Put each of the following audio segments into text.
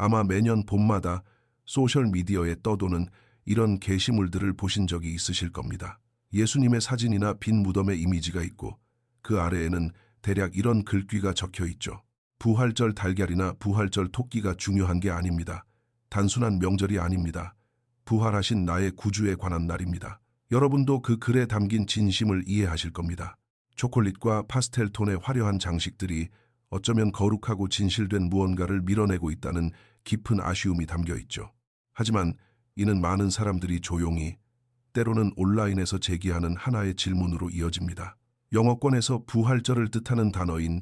아마 매년 봄마다 소셜미디어에 떠도는 이런 게시물들을 보신 적이 있으실 겁니다. 예수님의 사진이나 빈 무덤의 이미지가 있고 그 아래에는 대략 이런 글귀가 적혀 있죠. 부활절 달걀이나 부활절 토끼가 중요한 게 아닙니다. 단순한 명절이 아닙니다. 부활하신 나의 구주에 관한 날입니다. 여러분도 그 글에 담긴 진심을 이해하실 겁니다. 초콜릿과 파스텔 톤의 화려한 장식들이 어쩌면 거룩하고 진실된 무언가를 밀어내고 있다는 깊은 아쉬움이 담겨 있죠. 하지만 이는 많은 사람들이 조용히, 때로는 온라인에서 제기하는 하나의 질문으로 이어집니다. 영어권에서 부활절을 뜻하는 단어인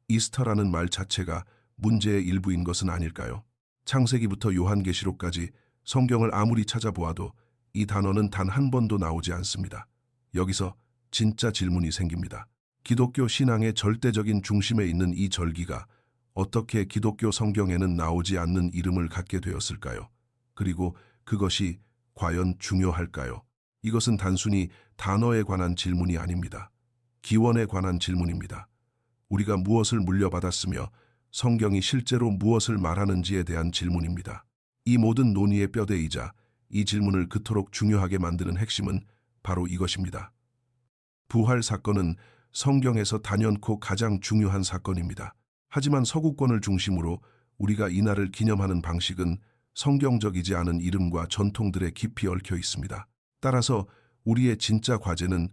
이스터라는 말 자체가 문제의 일부인 것은 아닐까요? 창세기부터 요한계시록까지 성경을 아무리 찾아보아도 이 단어는 단 한 번도 나오지 않습니다. 여기서 진짜 질문이 생깁니다. 기독교 신앙의 절대적인 중심에 있는 이 절기가 어떻게 기독교 성경에는 나오지 않는 이름을 갖게 되었을까요? 그리고 그것이 과연 중요할까요? 이것은 단순히 단어에 관한 질문이 아닙니다. 기원에 관한 질문입니다. 우리가 무엇을 물려받았으며 성경이 실제로 무엇을 말하는지에 대한 질문입니다. 이 모든 논의의 뼈대이자 이 질문을 그토록 중요하게 만드는 핵심은 바로 이것입니다. 부활 사건은 성경에서 단연코 가장 중요한 사건입니다. 하지만 서구권을 중심으로 우리가 이날을 기념하는 방식은 성경적이지 않은 이름과 전통들에 깊이 얽혀 있습니다. 따라서 우리의 진짜 과제는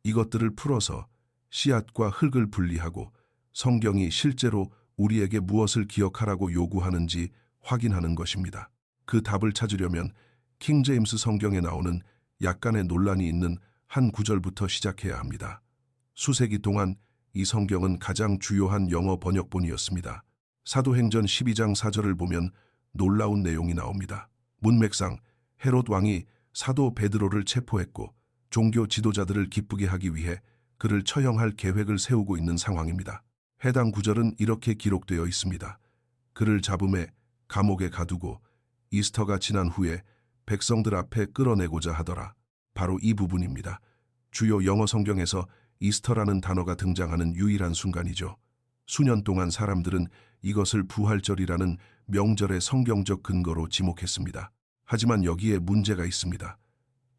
이것들을 풀어서 씨앗과 흙을 분리하고 성경이 실제로 우리에게 무엇을 기억하라고 요구하는지 확인하는 것입니다. 그 답을 찾으려면 킹제임스 성경에 나오는 약간의 논란이 있는 한 구절부터 시작해야 합니다. 수세기 동안 이 성경은 가장 주요한 영어 번역본이었습니다. 사도행전 12장 4절을 보면 놀라운 내용이 나옵니다. 문맥상 헤롯 왕이 사도 베드로를 체포했고 종교 지도자들을 기쁘게 하기 위해 그를 처형할 계획을 세우고 있는 상황입니다. 해당 구절은 이렇게 기록되어 있습니다. 그를 잡음에 감옥에 가두고 이스터가 지난 후에 백성들 앞에 끌어내고자 하더라. 바로 이 부분입니다. 주요 영어 성경에서 이스터라는 단어가 등장하는 유일한 순간이죠. 수년 동안 사람들은 이것을 부활절이라는 명절의 성경적 근거로 지목했습니다. 하지만 여기에 문제가 있습니다.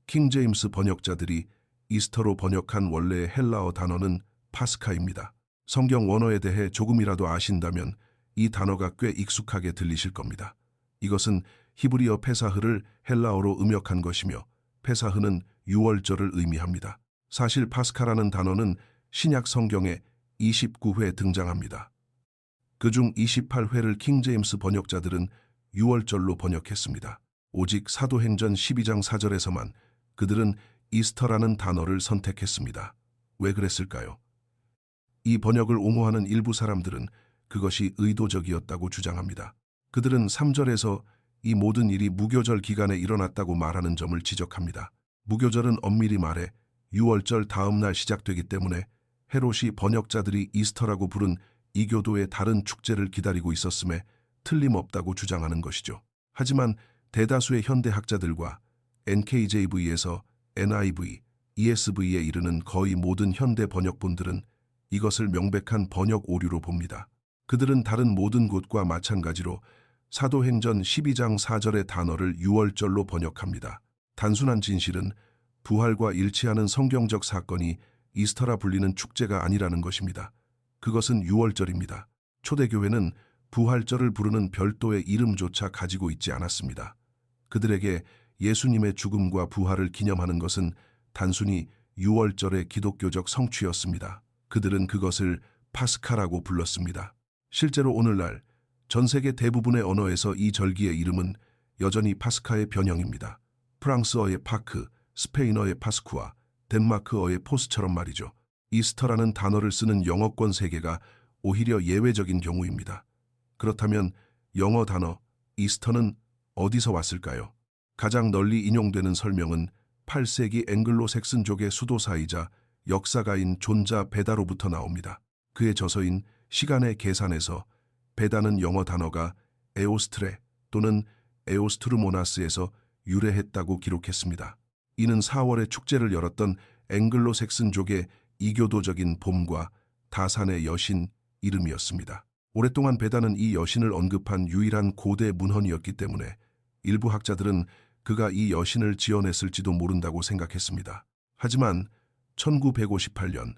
킹제임스 번역자들이 이스터로 번역한 원래의 헬라어 단어는 파스카입니다. 성경 원어에 대해 조금이라도 아신다면 이 단어가 꽤 익숙하게 들리실 겁니다. 이것은 히브리어 페사흐를 헬라어로 음역한 것이며 페사흐는 유월절을 의미합니다. 사실 파스카라는 단어는 신약 성경에 29회 등장합니다. 그중 28회를 킹제임스 번역자들은 유월절로 번역했습니다. 오직 사도행전 12장 4절에서만 그들은 이스터라는 단어를 선택했습니다. 왜 그랬을까요? 이 번역을 옹호하는 일부 사람들은 그것이 의도적이었다고 주장합니다. 그들은 3절에서 이 모든 일이 무교절 기간에 일어났다고 말하는 점을 지적합니다. 무교절은 엄밀히 말해 유월절 다음 날 시작되기 때문에 헤롯이 번역자들이 이스터라고 부른 이교도의 다른 축제를 기다리고 있었음에 틀림없다고 주장하는 것이죠. 하지만 대다수의 현대 학자들과 NKJV에서 NIV, ESV에 이르는 거의 모든 현대 번역본들은 이것을 명백한 번역 오류로 봅니다. 그들은 다른 모든 곳과 마찬가지로 사도행전 12장 4절의 단어를 유월절로 번역합니다. 단순한 진실은 부활과 일치하는 성경적 사건이 이스터라 불리는 축제가 아니라는 것입니다. 그것은 유월절입니다. 초대교회는 부활절을 부르는 별도의 이름조차 가지고 있지 않았습니다. 그들에게 예수님의 죽음과 부활을 기념하는 것은 단순히 유월절의 기독교적 성취였습니다. 그들은 그것을 파스카라고 불렀습니다. 실제로 오늘날 전 세계 대부분의 언어에서 이 절기의 이름은 여전히 파스카의 변형입니다. 프랑스어의 파크, 스페인어의 파스쿠아, 덴마크어의 포스처럼 말이죠. 이스터라는 단어를 쓰는 영어권 세계가 오히려 예외적인 경우입니다. 그렇다면 영어 단어 이스터는 어디서 왔을까요? 가장 널리 인용되는 설명은 8세기 앵글로색슨족의 수도사이자 역사가인 존자 베다로부터 나옵니다. 그의 저서인 시간의 계산에서 베다는 영어 단어가 에오스트레 또는 에오스트루모나스에서 유래했다고 기록했습니다. 이는 4월에 축제를 열었던 앵글로색슨족의 이교도적인 봄과 다산의 여신 이름이었습니다. 오랫동안 베다는 이 여신을 언급한 유일한 고대 문헌이었기 때문에 일부 학자들은 그가 이 여신을 지어냈을지도 모른다고 생각했습니다. 하지만 1958년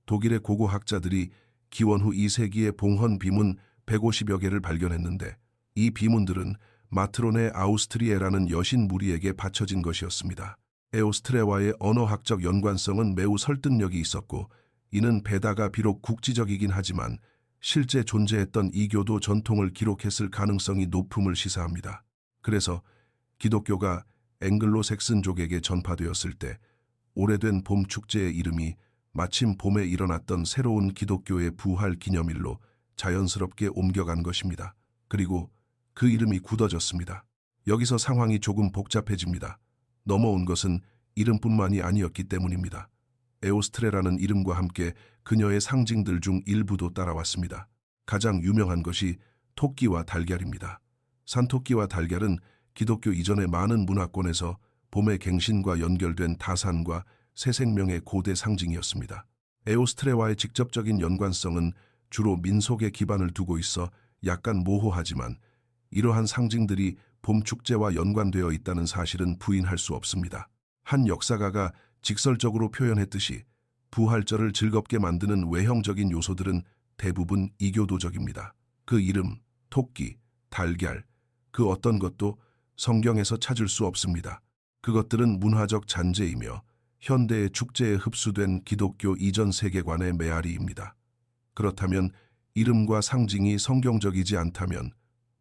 독일의 고고학자들이 기원 후 2세기의 봉헌 비문 150여 개를 발견했는데 이 비문들은 마트론의 아우스트리에라는 여신 무리에게 바쳐진 것이었습니다. 에오스트레와의 언어학적 연관성은 매우 설득력이 있었고 이는 베다가 비록 국지적이긴 하지만 실제 존재했던 이교도 전통을 기록했을 가능성이 높음을 시사합니다. 그래서 기독교가 앵글로색슨족에게 전파되었을 때 오래된 봄 축제의 이름이 마침 봄에 일어났던 새로운 기독교의 부활 기념일로 자연스럽게 옮겨간 것입니다. 그리고 그 이름이 굳어졌습니다. 여기서 상황이 조금 복잡해집니다. 넘어온 것은 이름뿐만이 아니었기 때문입니다. 에오스트레라는 이름과 함께 그녀의 상징들 중 일부도 따라왔습니다. 가장 유명한 것이 토끼와 달걀입니다. 산토끼와 달걀은 기독교 이전의 많은 문화권에서 봄의 갱신과 연결된 다산과 새 생명의 고대 상징이었습니다. 에오스트레와의 직접적인 연관성은 주로 민속에 기반을 두고 있어 약간 모호하지만 이러한 상징들이 봄 축제와 연관되어 있다는 사실은 부인할 수 없습니다. 한 역사가가 직설적으로 표현했듯이 부활절을 즐겁게 만드는 외형적인 요소들은 대부분 이교도적입니다. 그 이름, 토끼, 달걀, 그 어떤 것도 성경에서 찾을 수 없습니다. 그것들은 문화적 잔재이며 현대의 축제에 흡수된 기독교 이전 세계관의 메아리입니다. 그렇다면 이름과 상징이 성경적이지 않다면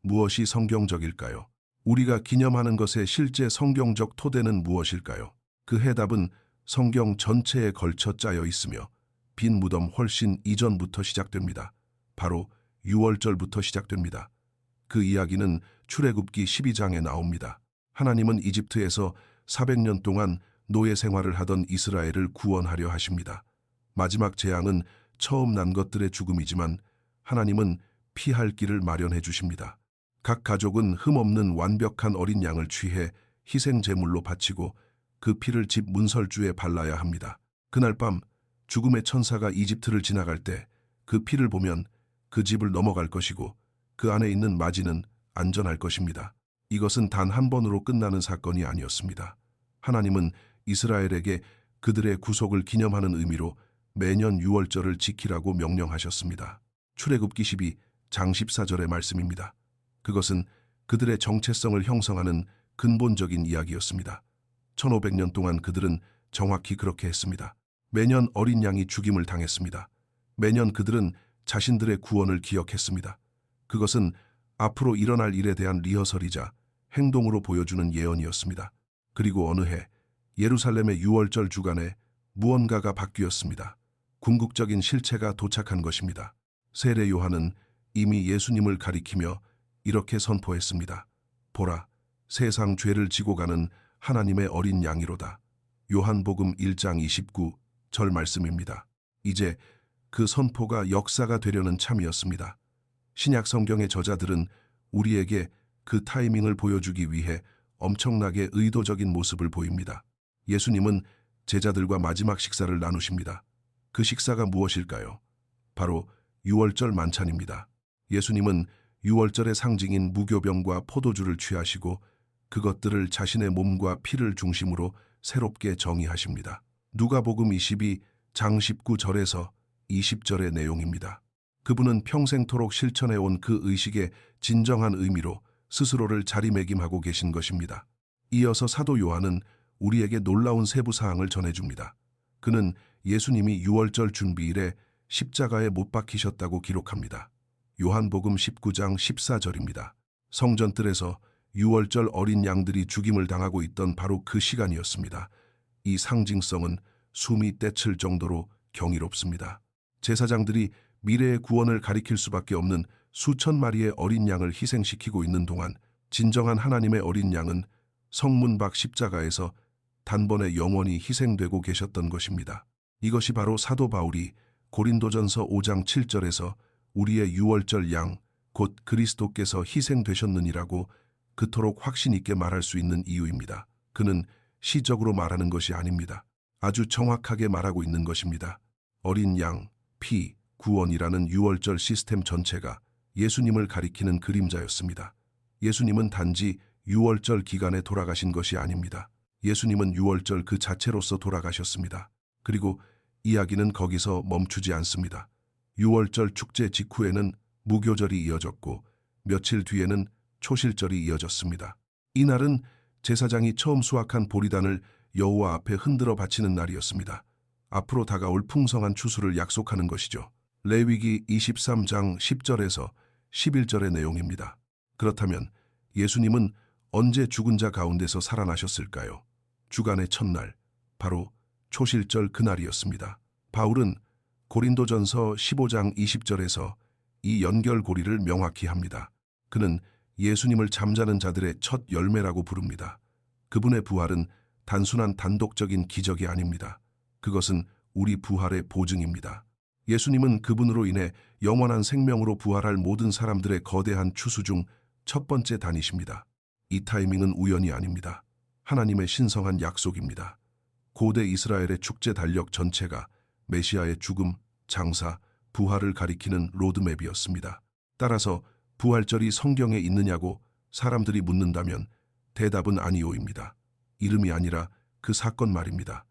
무엇이 성경적일까요? 우리가 기념하는 것의 실제 성경적 토대는 무엇일까요? 그 해답은 성경 전체에 걸쳐 짜여 있으며 빈 무덤 훨씬 이전부터 시작됩니다. 바로 유월절부터 시작됩니다. 그 이야기는 출애굽기 12장에 나옵니다. 하나님은 이집트에서 400년 동안 노예 생활을 하던 이스라엘을 구원하려 하십니다. 마지막 재앙은 처음 난 것들의 죽음이지만 하나님은 피할 길을 마련해 주십니다. 각 가족은 흠없는 완벽한 어린 양을 취해 희생 제물로 바치고 그 피를 집 문설주에 발라야 합니다. 그날 밤 죽음의 천사가 이집트를 지나갈 때 그 피를 보면 그 집을 넘어갈 것이고 그 안에 있는 마지는 안전할 것입니다. 이것은 단 한 번으로 끝나는 사건이 아니었습니다. 하나님은 이스라엘에게 그들의 구속을 기념하는 의미로 매년 유월절을 지키라고 명령하셨습니다. 출애굽기 12장 14절의 말씀입니다. 그것은 그들의 정체성을 형성하는 근본적인 이야기였습니다. 1500년 동안 그들은 정확히 그렇게 했습니다. 매년 어린 양이 죽임을 당했습니다. 매년 그들은 자신들의 구원을 기억했습니다. 그것은 앞으로 일어날 일에 대한 리허설이자 행동으로 보여주는 예언이었습니다. 그리고 어느 해 예루살렘의 유월절 주간에 무언가가 바뀌었습니다. 궁극적인 실체가 도착한 것입니다. 세례 요한은 이미 예수님을 가리키며 이렇게 선포했습니다. 보라, 세상 죄를 지고 가는 하나님의 어린 양이로다. 요한복음 1장 29절 말씀입니다. 이제 그 선포가 역사가 되려는 참이었습니다. 신약 성경의 저자들은 우리에게 그 타이밍을 보여주기 위해 엄청나게 의도적인 모습을 보입니다. 예수님은 제자들과 마지막 식사를 나누십니다. 그 식사가 무엇일까요? 바로 유월절 만찬입니다. 예수님은 유월절의 상징인 무교병과 포도주를 취하시고 그것들을 자신의 몸과 피를 중심으로 새롭게 정의하십니다. 누가복음 22장 19절에서 20절의 내용입니다. 그분은 평생토록 실천해온 그 의식의 진정한 의미로 스스로를 자리매김하고 계신 것입니다. 이어서 사도 요한은 우리에게 놀라운 세부사항을 전해줍니다. 그는 예수님이 유월절 준비일에 십자가에 못 박히셨다고 기록합니다. 요한복음 19장 14절입니다. 성전뜰에서 유월절 어린 양들이 죽임을 당하고 있던 바로 그 시간이었습니다. 이 상징성은 숨이 떼칠 정도로 경이롭습니다. 제사장들이 미래의 구원을 가리킬 수밖에 없는 수천 마리의 어린 양을 희생시키고 있는 동안 진정한 하나님의 어린 양은 성문 밖 십자가에서 단번에 영원히 희생되고 계셨던 것입니다. 이것이 바로 사도 바울이 고린도전서 5장 7절에서 우리의 유월절 양, 곧 그리스도께서 희생되셨느니라고 그토록 확신 있게 말할 수 있는 이유입니다. 그는 시적으로 말하는 것이 아닙니다. 아주 정확하게 말하고 있는 것입니다. 어린 양, 피, 구원이라는 유월절 시스템 전체가 예수님을 가리키는 그림자였습니다. 예수님은 단지 유월절 기간에 돌아가신 것이 아닙니다. 예수님은 유월절 그 자체로서 돌아가셨습니다. 그리고 이야기는 거기서 멈추지 않습니다. 유월절 축제 직후에는 무교절이 이어졌고 며칠 뒤에는 초실절이 이어졌습니다. 이날은 제사장이 처음 수확한 보리단을 여호와 앞에 흔들어 바치는 날이었습니다. 앞으로 다가올 풍성한 추수를 약속하는 것이죠. 레위기 23장 10절에서 11절의 내용입니다. 그렇다면 예수님은 언제 죽은 자 가운데서 살아나셨을까요? 주간의 첫날, 바로 초실절 그날이었습니다. 바울은 고린도전서 15장 20절에서 이 연결고리를 명확히 합니다. 그는 예수님을 잠자는 자들의 첫 열매라고 부릅니다. 그분의 부활은 단순한 단독적인 기적이 아닙니다. 그것은 우리 부활의 보증입니다. 예수님은 그분으로 인해 영원한 생명으로 부활할 모든 사람들의 거대한 추수 중 첫 번째 단이십니다. 이 타이밍은 우연이 아닙니다. 하나님의 신성한 약속입니다. 고대 이스라엘의 축제 달력 전체가 메시아의 죽음, 장사, 부활을 가리키는 로드맵이었습니다. 따라서 부활절이 성경에 있느냐고 사람들이 묻는다면 대답은 아니오입니다. 이름이 아니라 그 사건 말입니다.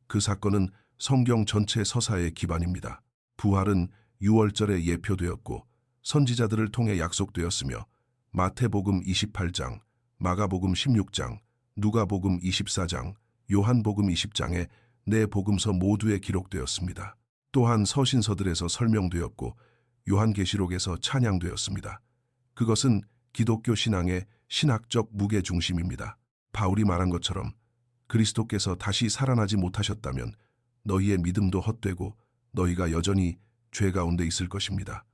그 사건은 성경 전체 서사의 기반입니다. 부활은 유월절에 예표되었고 선지자들을 통해 약속되었으며 마태복음 28장, 마가복음 16장, 누가복음 24장, 요한복음 20장에 네 복음서 모두에 기록되었습니다. 또한 서신서들에서 설명되었고 요한계시록에서 찬양되었습니다. 그것은 기독교 신앙의 신학적 무게중심입니다. 바울이 말한 것처럼 그리스도께서 다시 살아나지 못하셨다면 너희의 믿음도 헛되고 너희가 여전히 죄 가운데 있을 것입니다.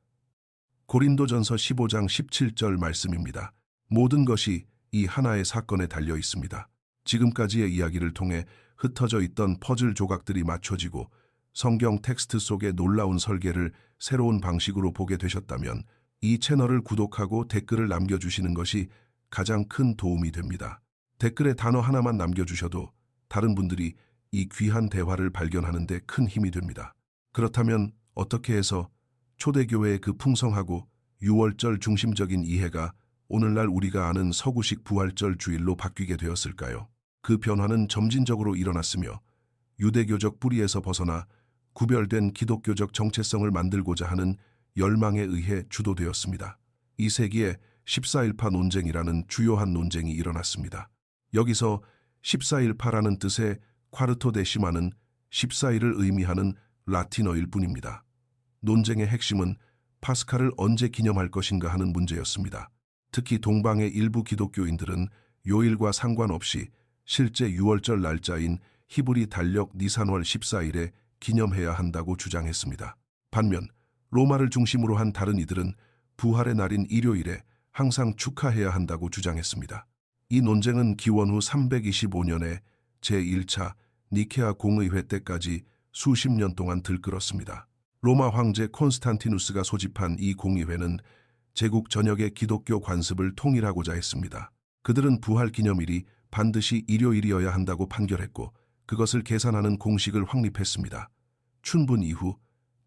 고린도전서 15장 17절 말씀입니다. 모든 것이 이 하나의 사건에 달려 있습니다. 지금까지의 이야기를 통해 흩어져 있던 퍼즐 조각들이 맞춰지고 성경 텍스트 속의 놀라운 설계를 새로운 방식으로 보게 되셨다면 이 채널을 구독하고 댓글을 남겨주시는 것이 가장 큰 도움이 됩니다. 댓글에 단어 하나만 남겨주셔도 다른 분들이 이 귀한 대화를 발견하는 데 큰 힘이 됩니다. 그렇다면 어떻게 해서 초대교회의 그 풍성하고 유월절 중심적인 이해가 오늘날 우리가 아는 서구식 부활절 주일로 바뀌게 되었을까요? 그 변화는 점진적으로 일어났으며 유대교적 뿌리에서 벗어나 구별된 기독교적 정체성을 만들고자 하는 열망에 의해 주도되었습니다. 이 세기에 14일파 논쟁이라는 주요한 논쟁이 일어났습니다. 여기서 14일파라는 뜻의 콰르토 데시마는 14일을 의미하는 라틴어일 뿐입니다. 논쟁의 핵심은 파스칼을 언제 기념할 것인가 하는 문제였습니다. 특히 동방의 일부 기독교인들은 요일과 상관없이 실제 유월절 날짜인 히브리 달력 니산월 14일에 기념해야 한다고 주장했습니다. 반면 로마를 중심으로 한 다른 이들은 부활의 날인 일요일에 항상 축하해야 한다고 주장했습니다. 이 논쟁은 기원 후 325년에 제1차 니케아 공의회 때까지 수십 년 동안 들끓었습니다. 로마 황제 콘스탄티누스가 소집한 이 공의회는 제국 전역의 기독교 관습을 통일하고자 했습니다. 그들은 부활 기념일이 반드시 일요일이어야 한다고 판결했고 그것을 계산하는 공식을 확립했습니다. 춘분 이후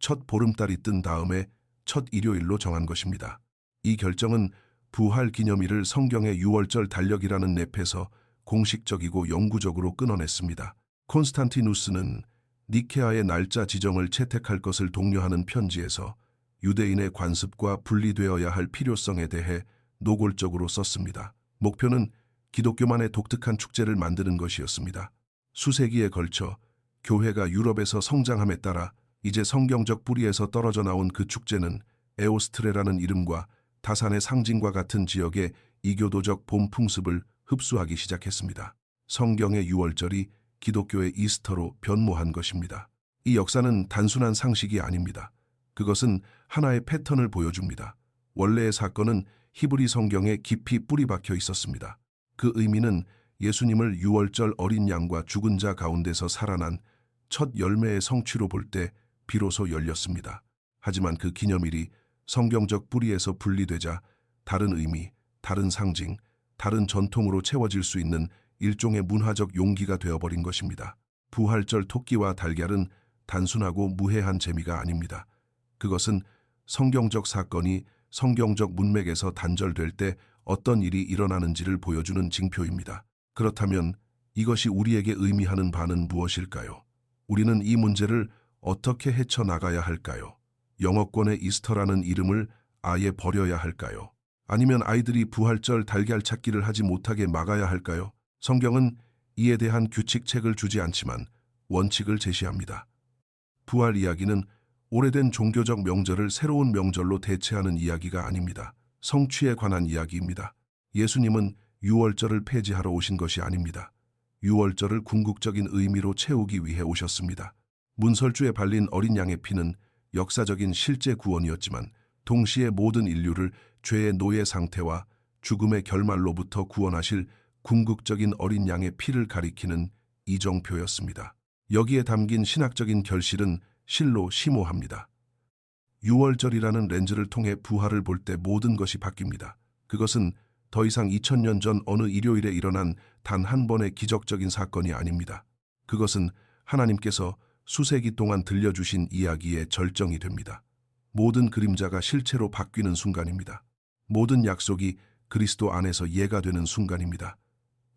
첫 보름달이 뜬 다음에 첫 일요일로 정한 것입니다. 이 결정은 부활 기념일을 성경의 유월절 달력이라는 냅에서 공식적이고 영구적으로 끊어냈습니다. 콘스탄티누스는 니케아의 날짜 지정을 채택할 것을 독려하는 편지에서 유대인의 관습과 분리되어야 할 필요성에 대해 노골적으로 썼습니다. 목표는 기독교만의 독특한 축제를 만드는 것이었습니다. 수세기에 걸쳐 교회가 유럽에서 성장함에 따라 이제 성경적 뿌리에서 떨어져 나온 그 축제는 에오스트레라는 이름과 다산의 상징과 같은 지역의 이교도적 봄 풍습을 흡수하기 시작했습니다. 성경의 유월절이 기독교의 이스터로 변모한 것입니다. 이 역사는 단순한 상식이 아닙니다. 그것은 하나의 패턴을 보여줍니다. 원래의 사건은 히브리 성경에 깊이 뿌리 박혀 있었습니다. 그 의미는 예수님을 유월절 어린 양과 죽은 자 가운데서 살아난 첫 열매의 성취로 볼 때 비로소 열렸습니다. 하지만 그 기념일이 성경적 뿌리에서 분리되자 다른 의미, 다른 상징, 다른 전통으로 채워질 수 있는 일종의 문화적 용기가 되어버린 것입니다. 부활절 토끼와 달걀은 단순하고 무해한 재미가 아닙니다. 그것은 성경적 사건이 성경적 문맥에서 단절될 때 어떤 일이 일어나는지를 보여주는 징표입니다. 그렇다면 이것이 우리에게 의미하는 바는 무엇일까요? 우리는 이 문제를 어떻게 헤쳐나가야 할까요? 영어권의 이스터라는 이름을 아예 버려야 할까요? 아니면 아이들이 부활절 달걀 찾기를 하지 못하게 막아야 할까요? 성경은 이에 대한 규칙책을 주지 않지만 원칙을 제시합니다. 부활 이야기는 오래된 종교적 명절을 새로운 명절로 대체하는 이야기가 아닙니다. 성취에 관한 이야기입니다. 예수님은 유월절을 폐지하러 오신 것이 아닙니다. 유월절을 궁극적인 의미로 채우기 위해 오셨습니다. 문설주에 발린 어린 양의 피는 역사적인 실제 구원이었지만 동시에 모든 인류를 죄의 노예 상태와 죽음의 결말로부터 구원하실 궁극적인 어린 양의 피를 가리키는 이정표였습니다. 여기에 담긴 신학적인 결실은 실로 심오합니다. 유월절이라는 렌즈를 통해 부활을 볼 때 모든 것이 바뀝니다. 그것은 더 이상 2000년 전 어느 일요일에 일어난 단 한 번의 기적적인 사건이 아닙니다. 그것은 하나님께서 수세기 동안 들려주신 이야기의 절정이 됩니다. 모든 그림자가 실체로 바뀌는 순간입니다. 모든 약속이 그리스도 안에서 예가 되는 순간입니다.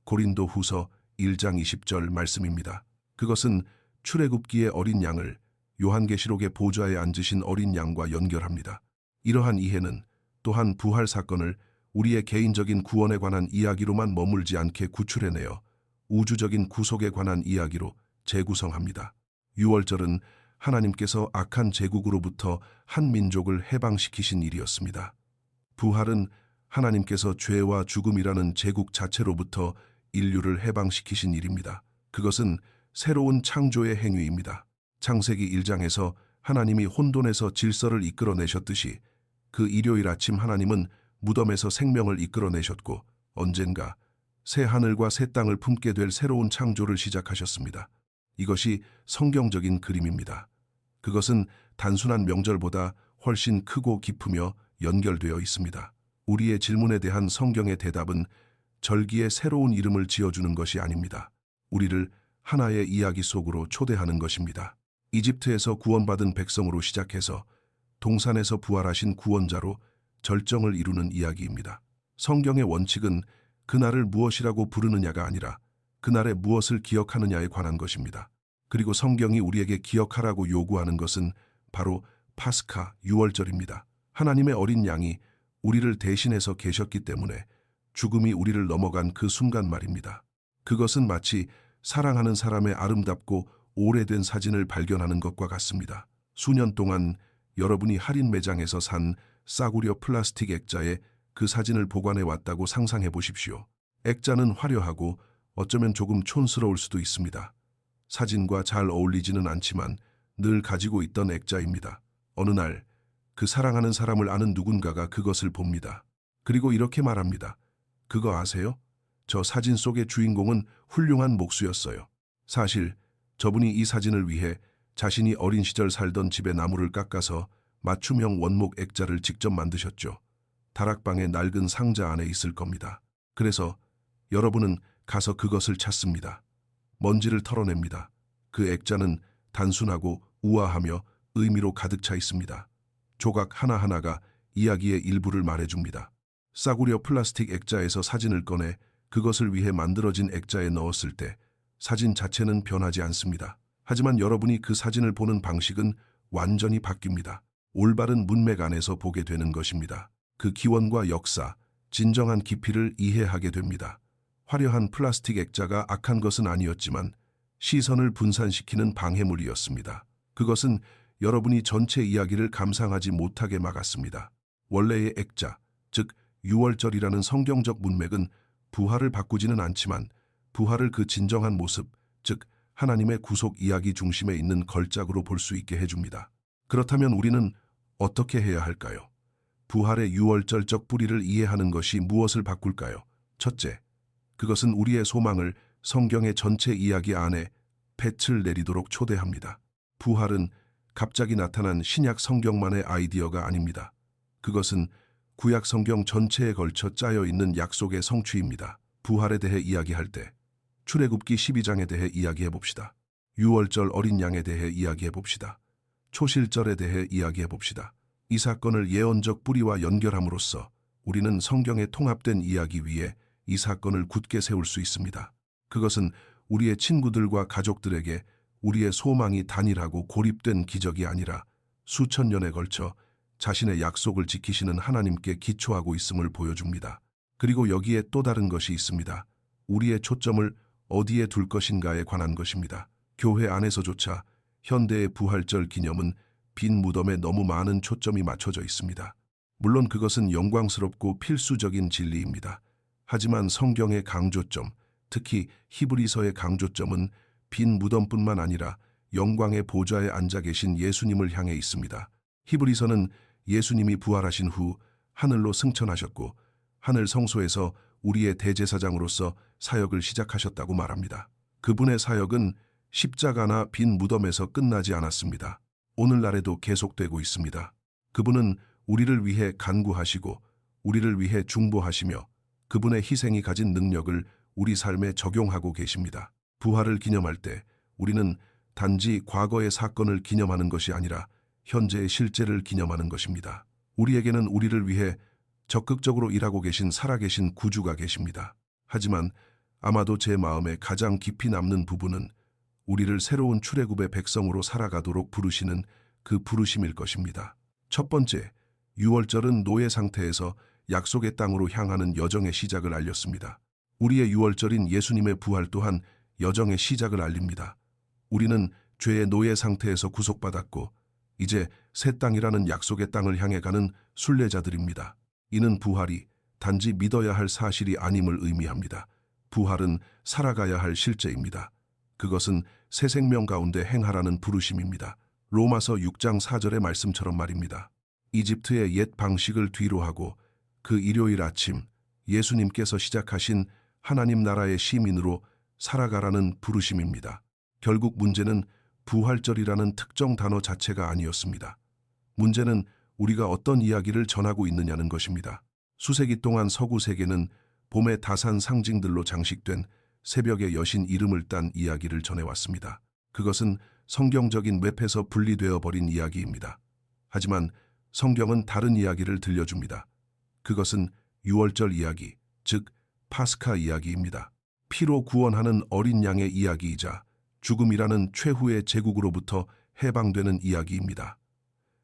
고린도 후서 1장 20절 말씀입니다. 그것은 출애굽기의 어린 양을 요한계시록의 보좌에 앉으신 어린 양과 연결합니다. 이러한 이해는 또한 부활 사건을 우리의 개인적인 구원에 관한 이야기로만 머물지 않게 구출해내어 우주적인 구속에 관한 이야기로 재구성합니다. 유월절은 하나님께서 악한 제국으로부터 한 민족을 해방시키신 일이었습니다. 부활은 하나님께서 죄와 죽음이라는 제국 자체로부터 인류를 해방시키신 일입니다. 그것은 새로운 창조의 행위입니다. 창세기 1장에서 하나님이 혼돈에서 질서를 이끌어내셨듯이 그 일요일 아침 하나님은 무덤에서 생명을 이끌어내셨고 언젠가 새 하늘과 새 땅을 품게 될 새로운 창조를 시작하셨습니다. 이것이 성경적인 그림입니다. 그것은 단순한 명절보다 훨씬 크고 깊으며 연결되어 있습니다. 우리의 질문에 대한 성경의 대답은 절기에 새로운 이름을 지어주는 것이 아닙니다. 우리를 하나의 이야기 속으로 초대하는 것입니다. 이집트에서 구원받은 백성으로 시작해서 동산에서 부활하신 구원자로 절정을 이루는 이야기입니다. 성경의 원칙은 그날을 무엇이라고 부르느냐가 아니라 그날의 무엇을 기억하느냐에 관한 것입니다. 그리고 성경이 우리에게 기억하라고 요구하는 것은 바로 파스카 유월절입니다. 하나님의 어린 양이 우리를 대신해서 계셨기 때문에 죽음이 우리를 넘어간 그 순간 말입니다. 그것은 마치 사랑하는 사람의 아름답고 오래된 사진을 발견하는 것과 같습니다. 수년 동안 여러분이 할인 매장에서 산 싸구려 플라스틱 액자에 그 사진을 보관해 왔다고 상상해 보십시오. 액자는 화려하고 어쩌면 조금 촌스러울 수도 있습니다. 사진과 잘 어울리지는 않지만 늘 가지고 있던 액자입니다. 어느 날 그 사랑하는 사람을 아는 누군가가 그것을 봅니다. 그리고 이렇게 말합니다. 그거 아세요? 저 사진 속의 주인공은 훌륭한 목수였어요. 사실 저분이 이 사진을 위해 자신이 어린 시절 살던 집의 나무를 깎아서 맞춤형 원목 액자를 직접 만드셨죠. 다락방의 낡은 상자 안에 있을 겁니다. 그래서 여러분은 가서 그것을 찾습니다. 먼지를 털어냅니다. 그 액자는 단순하고 우아하며 의미로 가득 차 있습니다. 조각 하나하나가 이야기의 일부를 말해줍니다. 싸구려 플라스틱 액자에서 사진을 꺼내 그것을 위해 만들어진 액자에 넣었을 때 사진 자체는 변하지 않습니다. 하지만 여러분이 그 사진을 보는 방식은 완전히 바뀝니다. 올바른 문맥 안에서 보게 되는 것입니다. 그 기원과 역사, 진정한 깊이를 이해하게 됩니다. 화려한 플라스틱 액자가 악한 것은 아니었지만 시선을 분산시키는 방해물이었습니다. 그것은 여러분이 전체 이야기를 감상하지 못하게 막았습니다. 원래의 액자, 즉 유월절이라는 성경적 문맥은 부활을 바꾸지는 않지만 부활을 그 진정한 모습, 즉 하나님의 구속 이야기 중심에 있는 걸작으로 볼 수 있게 해줍니다. 그렇다면 우리는 어떻게 해야 할까요? 부활의 유월절적 뿌리를 이해하는 것이 무엇을 바꿀까요? 첫째, 그것은 우리의 소망을 성경의 전체 이야기 안에 뱃을 내리도록 초대합니다. 부활은 갑자기 나타난 신약 성경만의 아이디어가 아닙니다. 그것은 구약 성경 전체에 걸쳐 짜여 있는 약속의 성취입니다. 부활에 대해 이야기할 때 출애굽기 12장에 대해 이야기해 봅시다. 유월절 어린 양에 대해 이야기해 봅시다. 초실절에 대해 이야기해 봅시다. 이 사건을 예언적 뿌리와 연결함으로써 우리는 성경에 통합된 이야기 위에 이 사건을 굳게 세울 수 있습니다. 그것은 우리의 친구들과 가족들에게 우리의 소망이 단일하고 고립된 기적이 아니라 수천 년에 걸쳐 자신의 약속을 지키시는 하나님께 기초하고 있음을 보여줍니다. 그리고 여기에 또 다른 것이 있습니다. 우리의 초점을 어디에 둘 것인가에 관한 것입니다. 교회 안에서조차 현대의 부활절 기념은 빈 무덤에 너무 많은 초점이 맞춰져 있습니다. 물론 그것은 영광스럽고 필수적인 진리입니다. 하지만 성경의 강조점, 특히 히브리서의 강조점은 빈 무덤뿐만 아니라 영광의 보좌에 앉아 계신 예수님을 향해 있습니다. 히브리서는 예수님이 부활하신 후 하늘로 승천하셨고 하늘 성소에서 우리의 대제사장으로서 사역을 시작하셨다고 말합니다. 그분의 사역은 십자가나 빈 무덤에서 끝나지 않았습니다. 오늘날에도 계속되고 있습니다. 그분은 우리를 위해 간구하시고 우리를 위해 중보하시며 그분의 희생이 가진 능력을 우리 삶에 적용하고 계십니다. 부활을 기념할 때 우리는 단지 과거의 사건을 기념하는 것이 아니라 현재의 실제를 기념하는 것입니다. 우리에게는 우리를 위해 적극적으로 일하고 계신 살아계신 구주가 계십니다. 하지만 아마도 제 마음에 가장 깊이 남는 부분은 우리를 새로운 출애굽의 백성으로 살아가도록 부르시는 그 부르심일 것입니다. 첫 번째, 유월절은 노예 상태에서 약속의 땅으로 향하는 여정의 시작을 알렸습니다. 우리의 유월절인 예수님의 부활 또한 여정의 시작을 알립니다. 우리는 죄의 노예 상태에서 구속받았고 이제 새 땅이라는 약속의 땅을 향해 가는 순례자들입니다. 이는 부활이 단지 믿어야 할 사실이 아님을 의미합니다. 부활은 살아가야 할 실제입니다. 그것은 새 생명 가운데 행하라는 부르심입니다. 로마서 6장 4절의 말씀처럼 말입니다. 이집트의 옛 방식을 뒤로하고 그 일요일 아침 예수님께서 시작하신 하나님 나라의 시민으로 살아가라는 부르심입니다. 결국 문제는 부활절이라는 특정 단어 자체가 아니었습니다. 문제는 우리가 어떤 이야기를 전하고 있느냐는 것입니다. 수세기 동안 서구 세계는 봄의 다산 상징들로 장식된 새벽의 여신 이름을 딴 이야기를 전해왔습니다. 그것은 성경적인 웹에서 분리되어 버린 이야기입니다. 하지만 성경은 다른 이야기를 들려줍니다. 그것은 유월절 이야기, 즉 파스카 이야기입니다. 피로 구원하는 어린 양의 이야기이자 죽음이라는 최후의 제국으로부터 해방되는 이야기입니다.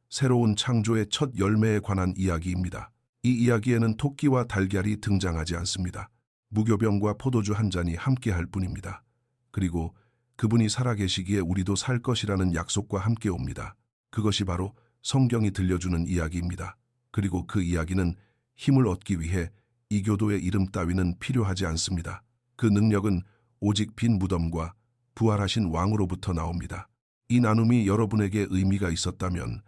새로운 창조의 첫 열매에 관한 이야기입니다. 이 이야기에는 토끼와 달걀이 등장하지 않습니다. 무교병과 포도주 한 잔이 함께할 뿐입니다. 그리고 그분이 살아계시기에 우리도 살 것이라는 약속과 함께 옵니다. 그것이 바로 성경이 들려주는 이야기입니다. 그리고 그 이야기는 힘을 얻기 위해 이교도의 이름 따위는 필요하지 않습니다. 그 능력은 오직 빈 무덤과 부활하신 왕으로부터 나옵니다. 이 나눔이 여러분에게 의미가 있었다면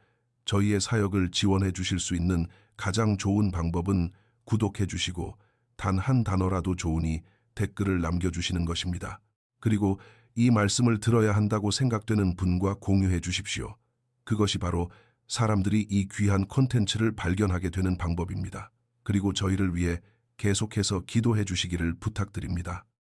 저희의 사역을 지원해 주실 수 있는 가장 좋은 방법은 구독해 주시고 단 한 단어라도 좋으니 댓글을 남겨주시는 것입니다. 그리고 이 말씀을 들어야 한다고 생각되는 분과 공유해 주십시오. 그것이 바로 사람들이 이 귀한 콘텐츠를 발견하게 되는 방법입니다. 그리고 저희를 위해 계속해서 기도해 주시기를 부탁드립니다.